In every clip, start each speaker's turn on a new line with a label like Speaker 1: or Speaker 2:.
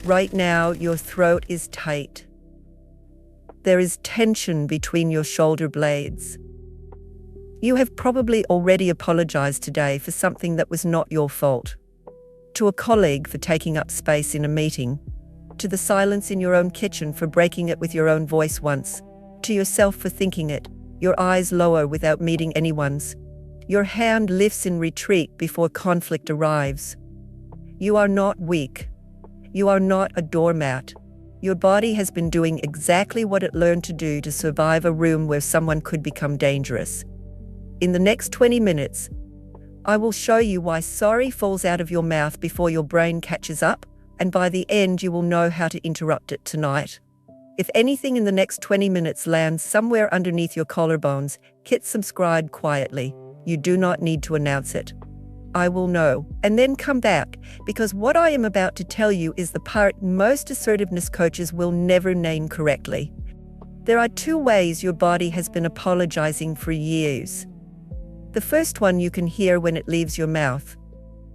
Speaker 1: Right now, your throat is tight. There is tension between your shoulder blades. You have probably already apologized today for something that was not your fault. To a colleague for taking up space in a meeting, to the silence in your own kitchen for breaking it with your own voice once, to yourself for thinking it, your eyes lower without meeting anyone's. Your hand lifts in retreat before conflict arrives. You are not weak. You are not a doormat. Your body has been doing exactly what it learned to do to survive a room where someone could become dangerous. In the next 20 minutes, I will show you why sorry falls out of your mouth before your brain catches up, and by the end you will know how to interrupt it tonight. If anything in the next 20 minutes lands somewhere underneath your collarbones, hit subscribe quietly. You do not need to announce it. I will know, and then come back, because what I am about to tell you is the part most assertiveness coaches will never name correctly. There are two ways your body has been apologizing for years. The first one you can hear when it leaves your mouth.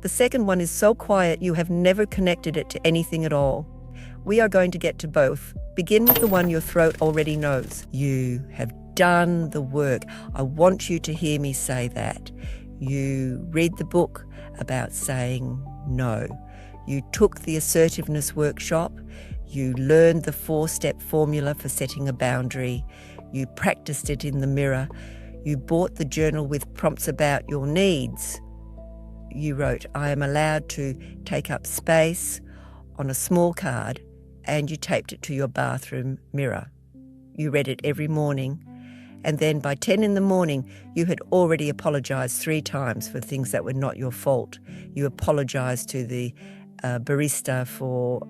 Speaker 1: The second one is so quiet you have never connected it to anything at all. We are going to get to both. Begin with the one your throat already knows. You have done the work. I want you to hear me say that. You read the book about saying no. You took the assertiveness workshop. You learned the 4-step formula for setting a boundary. You practiced it in the mirror. You bought the journal with prompts about your needs. You wrote, I am allowed to take up space on a small card, and you taped it to your bathroom mirror. You read it every morning, and then by 10 in the morning, you had already apologized 3 times for things that were not your fault. You apologized to the barista for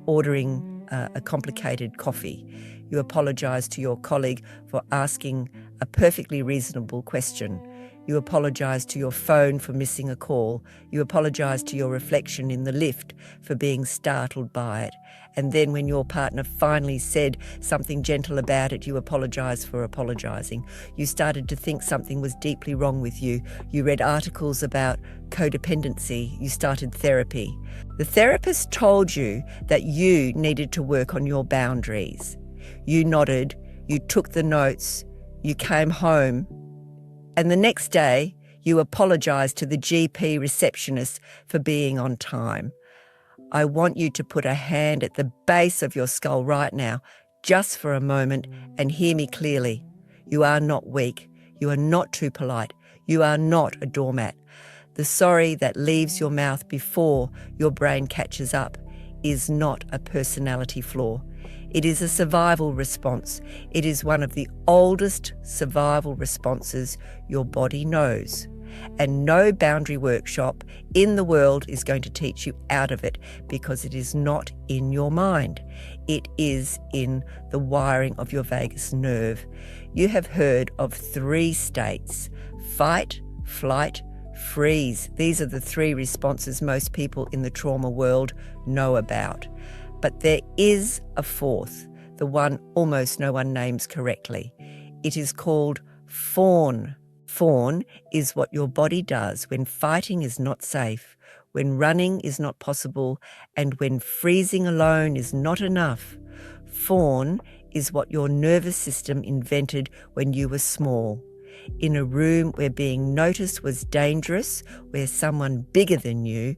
Speaker 1: ordering a complicated coffee. You apologized to your colleague for asking a perfectly reasonable question. You apologized to your phone for missing a call. You apologized to your reflection in the lift for being startled by it. And then when your partner finally said something gentle about it, you apologized for apologizing. You started to think something was deeply wrong with you. You read articles about codependency. You started therapy. The therapist told you that you needed to work on your boundaries. You nodded, you took the notes, you came home, and the next day you apologized to the GP receptionist for being on time. I want you to put a hand at the base of your skull right now, just for a moment, and hear me clearly. You are not weak. You are not too polite. You are not a doormat. The sorry that leaves your mouth before your brain catches up is not a personality flaw. It is a survival response. It is one of the oldest survival responses your body knows. And no boundary workshop in the world is going to teach you out of it, because it is not in your mind. It is in the wiring of your vagus nerve. You have heard of 3 states: fight, flight, freeze. These are the 3 responses most people in the trauma world know about. But there is a 4th, the one almost no one names correctly. It is called Fawn. Fawn is what your body does when fighting is not safe, when running is not possible, and when freezing alone is not enough. Fawn is what your nervous system invented when you were small. In a room where being noticed was dangerous, where someone bigger than you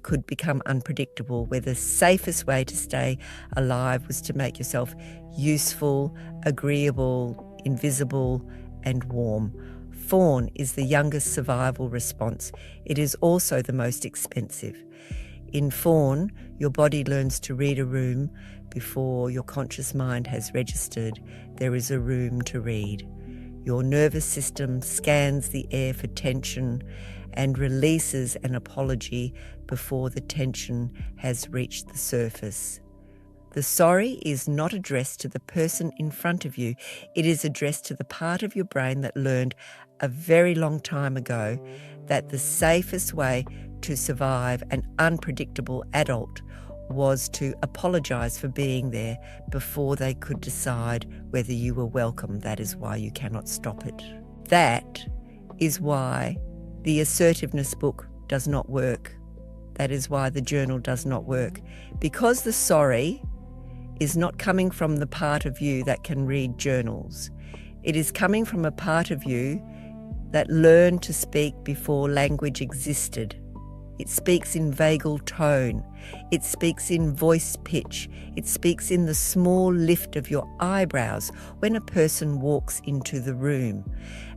Speaker 1: could become unpredictable, where the safest way to stay alive was to make yourself useful, agreeable, invisible, and warm. Fawn is the youngest survival response. It is also the most expensive. In Fawn, your body learns to read a room before your conscious mind has registered there is a room to read. Your nervous system scans the air for tension and releases an apology before the tension has reached the surface. The sorry is not addressed to the person in front of you. It is addressed to the part of your brain that learned a very long time ago that the safest way to survive an unpredictable adult was to apologise for being there before they could decide whether you were welcome. That is why you cannot stop it. That is why the assertiveness book does not work. That is why the journal does not work. Because the sorry is not coming from the part of you that can read journals. It is coming from a part of you that learned to speak before language existed. It speaks in vagal tone. It speaks in voice pitch. It speaks in the small lift of your eyebrows when a person walks into the room.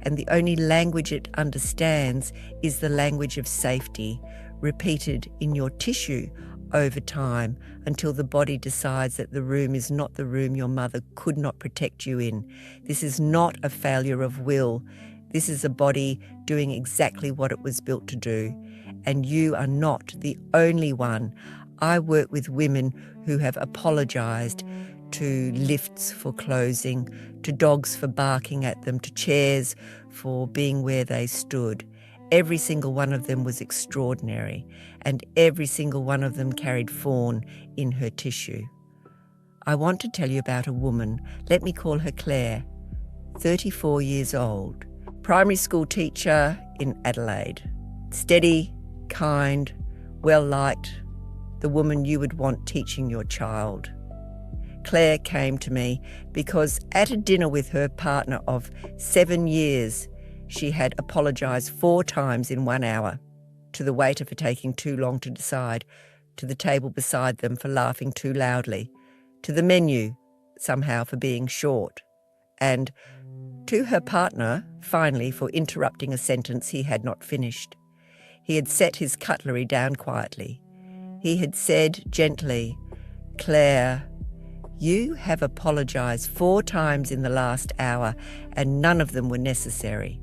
Speaker 1: And the only language it understands is the language of safety, repeated in your tissue over time until the body decides that the room is not the room your mother could not protect you in. This is not a failure of will. This is a body doing exactly what it was built to do. And you are not the only one. I work with women who have apologised to lifts for closing, to dogs for barking at them, to chairs for being where they stood. Every single one of them was extraordinary, and every single one of them carried Fawn in her tissue. I want to tell you about a woman, let me call her Claire, 34 years old, primary school teacher in Adelaide. Steady, kind, well-liked, the woman you would want teaching your child. Claire came to me because at a dinner with her partner of 7 years, she had apologised 4 times in 1 hour, to the waiter for taking too long to decide, to the table beside them for laughing too loudly, to the menu somehow for being short, and to her partner, finally, for interrupting a sentence he had not finished. He had set his cutlery down quietly. He had said gently, "Claire, you have apologised 4 times in the last hour, and none of them were necessary."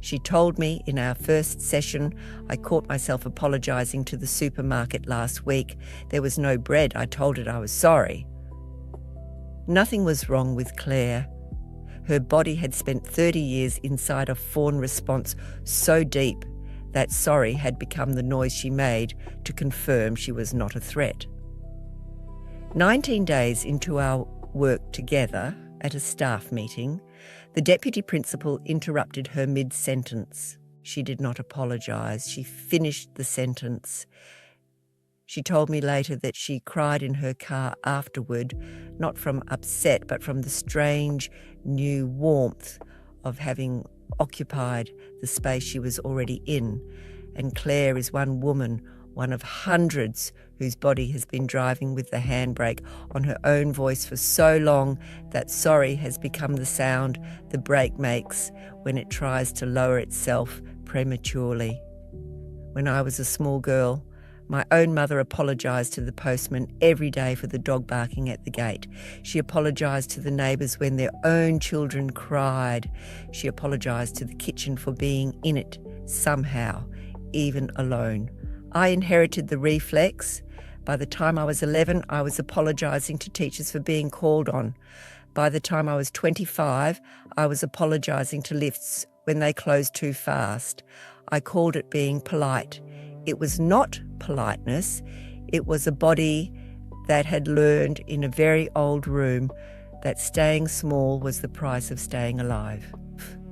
Speaker 1: She told me in our first session, "I caught myself apologising to the supermarket last week. There was no bread. I told it I was sorry." Nothing was wrong with Claire. Her body had spent 30 years inside a fawn response so deep that sorry had become the noise she made to confirm she was not a threat. 19 days into our work together at a staff meeting, the deputy principal interrupted her mid-sentence. She did not apologise. She finished the sentence. She told me later that she cried in her car afterward, not from upset, but from the strange new warmth of having occupied the space she was already in. And Claire is one woman, one of hundreds whose body has been driving with the handbrake on her own voice for so long that sorry has become the sound the brake makes when it tries to lower itself prematurely. When I was a small girl, my own mother apologised to the postman every day for the dog barking at the gate. She apologised to the neighbours when their own children cried. She apologised to the kitchen for being in it somehow, even alone. I inherited the reflex. By the time I was 11, I was apologising to teachers for being called on. By the time I was 25, I was apologising to lifts when they closed too fast. I called it being polite. It was not politeness. It was a body that had learned in a very old room that staying small was the price of staying alive.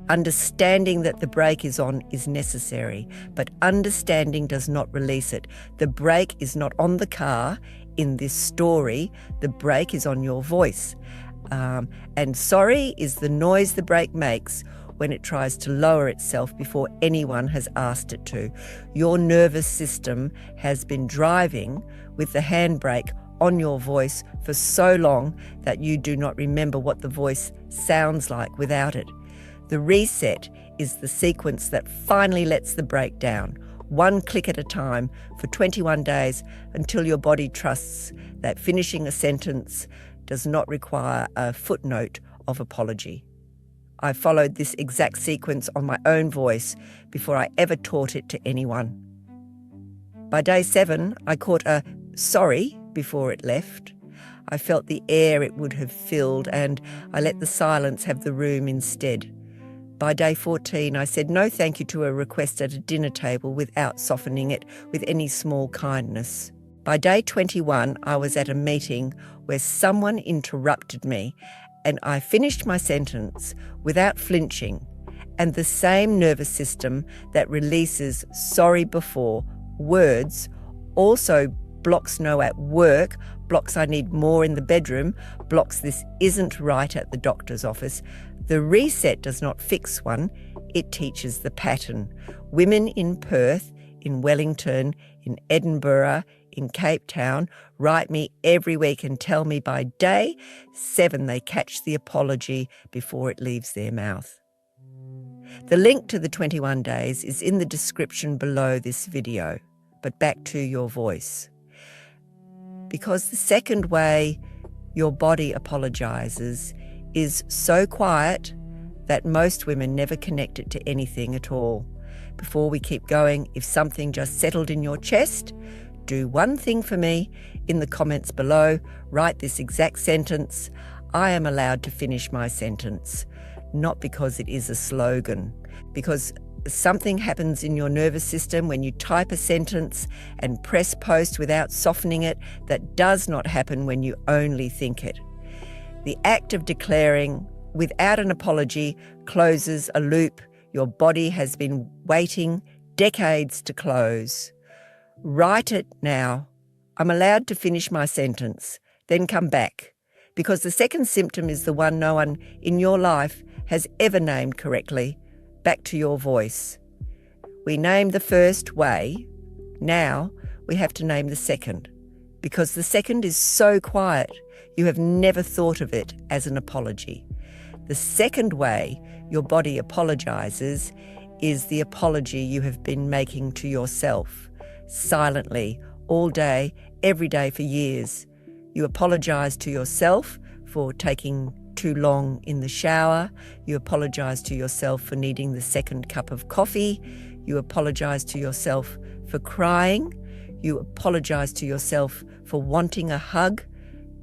Speaker 1: Understanding that the brake is on is necessary, but understanding does not release it. The brake is not on the car in this story. The brake is on your voice. And sorry is the noise the brake makes when it tries to lower itself before anyone has asked it to. Your nervous system has been driving with the handbrake on your voice for so long that you do not remember what the voice sounds like without it. The reset is the sequence that finally lets the brake down, 1 click at a time for 21 days until your body trusts that finishing a sentence does not require a footnote of apology. I followed this exact sequence on my own voice before I ever taught it to anyone. By day 7, I caught a sorry before it left. I felt the air it would have filled, and I let the silence have the room instead. By day 14, I said no thank you to a request at a dinner table without softening it with any small kindness. By day 21, I was at a meeting where someone interrupted me, and I finished my sentence without flinching, and the same nervous system that releases sorry before words also blocks no at work, blocks I need more in the bedroom, blocks this isn't right at the doctor's office. The reset does not fix one, it teaches the pattern. Women in Perth, in Wellington, in Edinburgh, in Cape Town write me every week and tell me by day 7 they catch the apology before it leaves their mouth. The link to the 21 days is in the description below this video, but back to your voice. Because the second way your body apologises is so quiet that most women never connect it to anything at all. Before we keep going, if something just settled in your chest, do one thing for me in the comments below. Write this exact sentence. I am allowed to finish my sentence. Not because it is a slogan, because something happens in your nervous system when you type a sentence and press post without softening it that does not happen when you only think it. The act of declaring without an apology closes a loop your body has been waiting decades to close. Write it now. I'm allowed to finish my sentence, then come back. Because the second symptom is the one no one in your life has ever named correctly. Back to your voice. We named the first way. Now we have to name the second. Because the second is so quiet, you have never thought of it as an apology. The second way your body apologises is the apology you have been making to yourself, silently, all day, every day for years. You apologise to yourself for taking too long in the shower. You apologise to yourself for needing the second cup of coffee. You apologise to yourself for crying. You apologise to yourself for wanting a hug.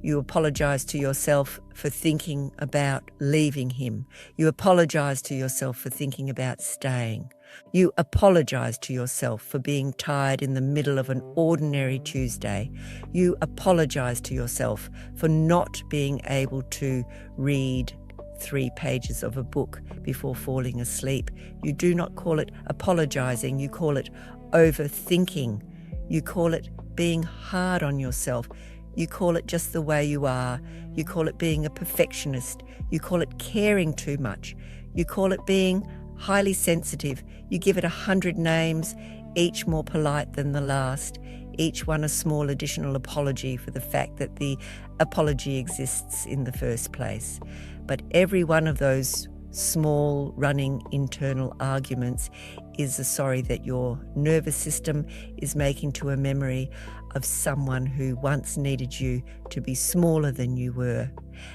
Speaker 1: You apologise to yourself for thinking about leaving him. You apologise to yourself for thinking about staying. You apologise to yourself for being tired in the middle of an ordinary Tuesday. You apologise to yourself for not being able to read 3 pages of a book before falling asleep. You do not call it apologising, you call it overthinking. You call it being hard on yourself. You call it just the way you are. You call it being a perfectionist. You call it caring too much. You call it being highly sensitive. You give it 100 names, each more polite than the last, each one a small additional apology for the fact that the apology exists in the first place. But every one of those small running internal arguments is a sorry that your nervous system is making to a memory of someone who once needed you to be smaller than you were.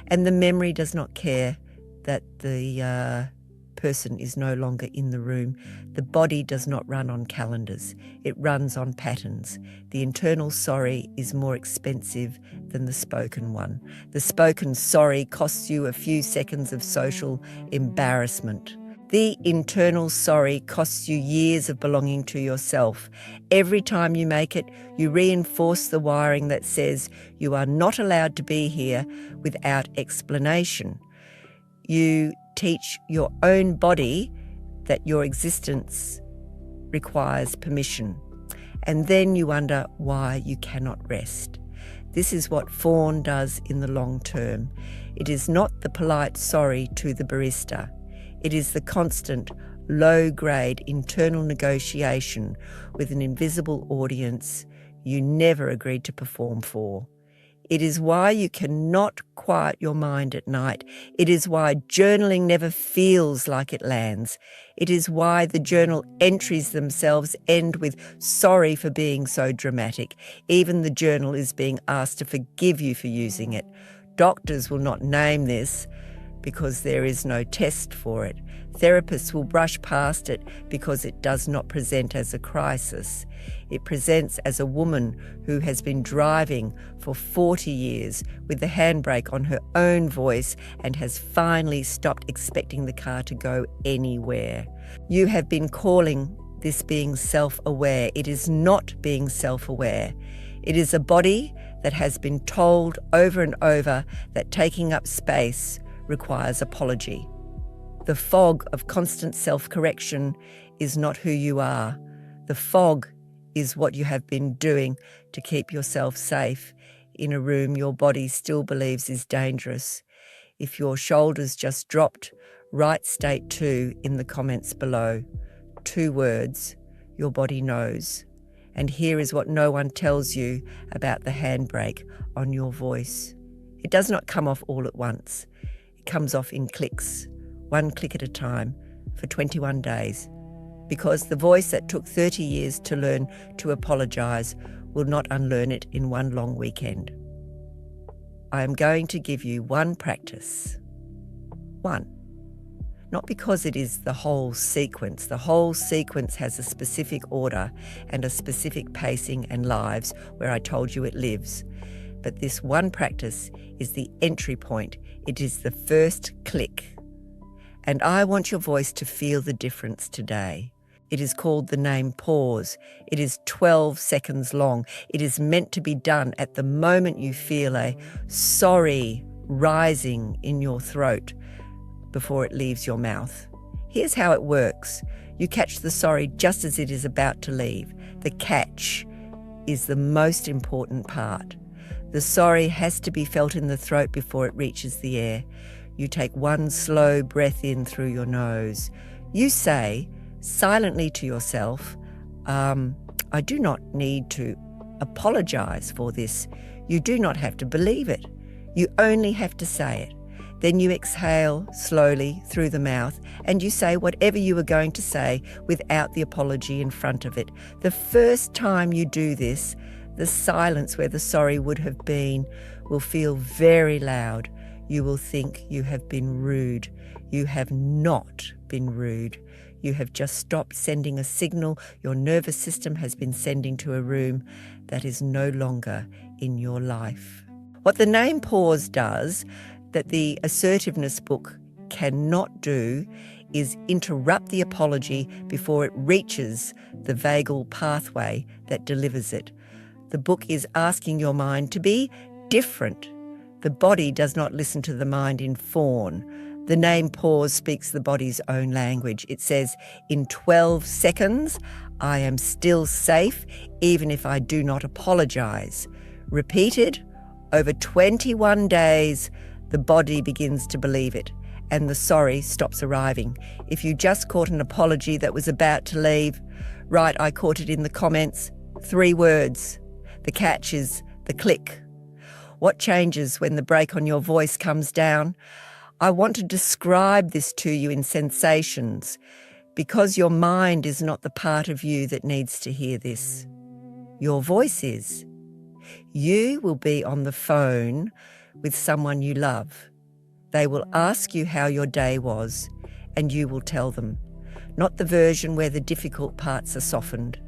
Speaker 1: And the memory does not care that the person is no longer in the room. The body does not run on calendars. It runs on patterns. The internal sorry is more expensive than the spoken one. The spoken sorry costs you a few seconds of social embarrassment. The internal sorry costs you years of belonging to yourself. Every time you make it, you reinforce the wiring that says you are not allowed to be here without explanation. You teach your own body that your existence requires permission. And then you wonder why you cannot rest. This is what Fawn does in the long term. It is not the polite sorry to the barista. It is the constant, low-grade internal negotiation with an invisible audience you never agreed to perform for. It is why you cannot quiet your mind at night. It is why journaling never feels like it lands. It is why the journal entries themselves end with sorry for being so dramatic. Even the journal is being asked to forgive you for using it. Doctors will not name this because there is no test for it. Therapists will brush past it because it does not present as a crisis. It presents as a woman who has been driving for 40 years with the handbrake on her own voice and has finally stopped expecting the car to go anywhere. You have been calling this being self-aware. It is not being self-aware. It is a body that has been told over and over that taking up space requires apology. The fog of constant self-correction is not who you are. The fog is what you have been doing to keep yourself safe in a room your body still believes is dangerous. If your shoulders just dropped, write state 2 in the comments below. 2 words, your body knows. And here is what no one tells you about the handbrake on your voice. It does not come off all at once. It comes off in clicks, 1 click at a time, for 21 days. Because the voice that took 30 years to learn to apologise will not unlearn it in 1 long weekend. I am going to give you 1 practice. 1. Not because it is the whole sequence. The whole sequence has a specific order and a specific pacing and lives where I told you it lives. But this 1 practice is the entry point. It is the first click. And I want your voice to feel the difference today. It is called the name pause. It is 12 seconds long. It is meant to be done at the moment you feel a sorry rising in your throat before it leaves your mouth. Here's how it works. You catch the sorry just as it is about to leave. The catch is the most important part. The sorry has to be felt in the throat before it reaches the air. You take 1 slow breath in through your nose. You say silently to yourself, I do not need to apologise for this. You do not have to believe it. You only have to say it. Then you exhale slowly through the mouth and you say whatever you were going to say without the apology in front of it. The first time you do this, the silence where the sorry would have been will feel very loud. You will think you have been rude. You have not been rude. You have just stopped sending a signal your nervous system has been sending to a room that is no longer in your life. What the name pause does that the assertiveness book cannot do is interrupt the apology before it reaches the vagal pathway that delivers it. The book is asking your mind to be different. The body does not listen to the mind in Fawn. The name pause speaks the body's own language. It says, in 12 seconds, I am still safe, even if I do not apologise. Repeated, over 21 days, the body begins to believe it, and the sorry stops arriving. If you just caught an apology that was about to leave, right, I caught it in the comments, 3 words. The catch is the click. What changes when the brake on your voice comes down? I want to describe this to you in sensations because your mind is not the part of you that needs to hear this. Your voice is. You will be on the phone with someone you love. They will ask you how your day was, and you will tell them. Not the version where the difficult parts are softened,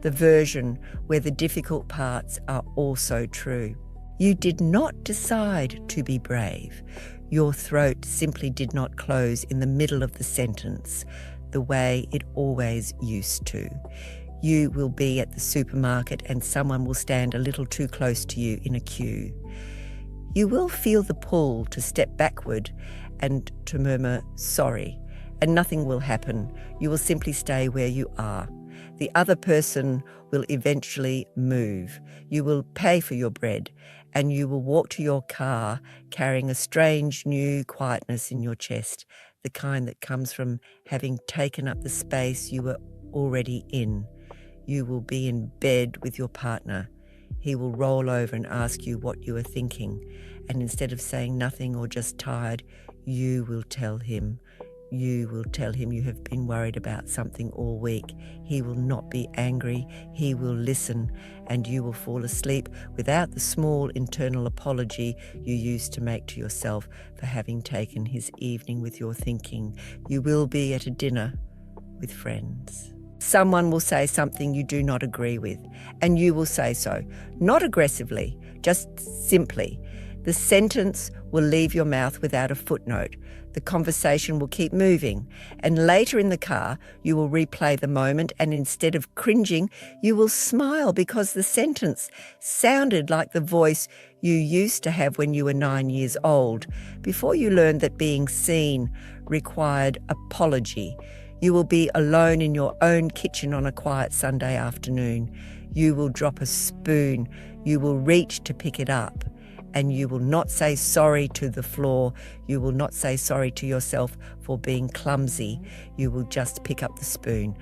Speaker 1: the version where the difficult parts are also true. You did not decide to be brave. Your throat simply did not close in the middle of the sentence the way it always used to. You will be at the supermarket and someone will stand a little too close to you in a queue. You will feel the pull to step backward and to murmur sorry, and nothing will happen. You will simply stay where you are. The other person will eventually move. You will pay for your bread and you will walk to your car carrying a strange new quietness in your chest, the kind that comes from having taken up the space you were already in. You will be in bed with your partner. He will roll over and ask you what you are thinking, and instead of saying nothing or just tired, you will tell him. You will tell him you have been worried about something all week. He will not be angry. He will listen, and you will fall asleep without the small internal apology you used to make to yourself for having taken his evening with your thinking. You will be at a dinner with friends. Someone will say something you do not agree with, and you will say so, not aggressively, just simply. The sentence will leave your mouth without a footnote. The conversation will keep moving, and later in the car, you will replay the moment, and instead of cringing, you will smile because the sentence sounded like the voice you used to have when you were 9 years old, before you learned that being seen required apology. You will be alone in your own kitchen on a quiet Sunday afternoon. You will drop a spoon. You will reach to pick it up. And you will not say sorry to the floor. You will not say sorry to yourself for being clumsy. You will just pick up the spoon.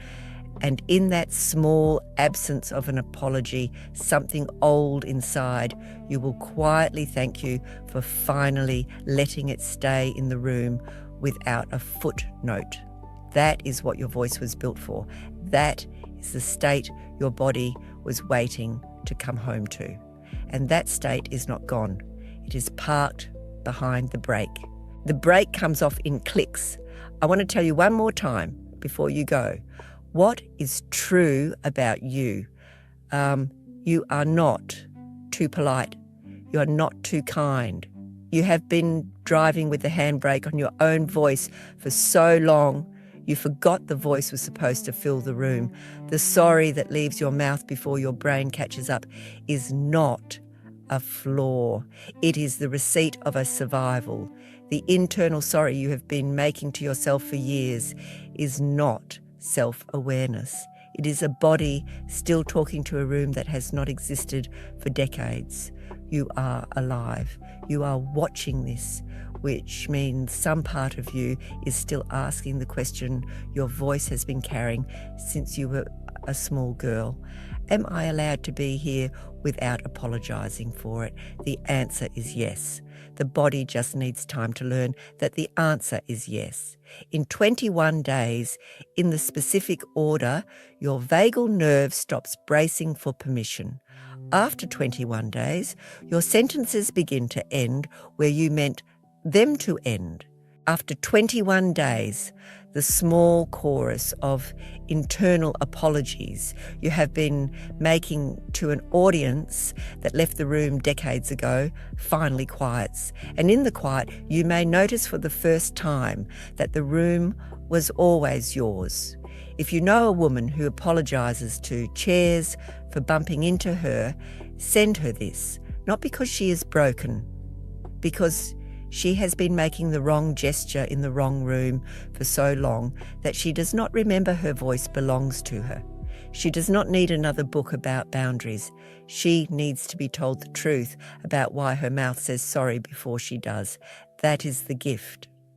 Speaker 1: And in that small absence of an apology, something old inside, you will quietly thank you for finally letting it stay in the room without a footnote. That is what your voice was built for. That is the state your body was waiting to come home to. And that state is not gone. It is parked behind the brake. The brake comes off in clicks. I want to tell you one more time before you go. What is true about you? You are not too polite. You are not too kind. You have been driving with the handbrake on your own voice for so long, you forgot the voice was supposed to fill the room. The sorry that leaves your mouth before your brain catches up is not a flaw. It is the receipt of a survival. The internal sorry you have been making to yourself for years is not self-awareness. It is a body still talking to a room that has not existed for decades. You are alive. You are watching this, which means some part of you is still asking the question your voice has been carrying since you were a small girl. Am I allowed to be here without apologising for it? The answer is yes. The body just needs time to learn that the answer is yes. In 21 days, in the specific order, your vagal nerve stops bracing for permission. After 21 days, your sentences begin to end where you meant them to end. After 21 days, the small chorus of internal apologies you have been making to an audience that left the room decades ago finally quiets. And in the quiet, you may notice for the first time that the room was always yours. If you know a woman who apologises to chairs for bumping into her, send her this, not because she is broken, because she has been making the wrong gesture in the wrong room for so long that she does not remember her voice belongs to her. She does not need another book about boundaries. She needs to be told the truth about why her mouth says sorry before she does. That is the gift.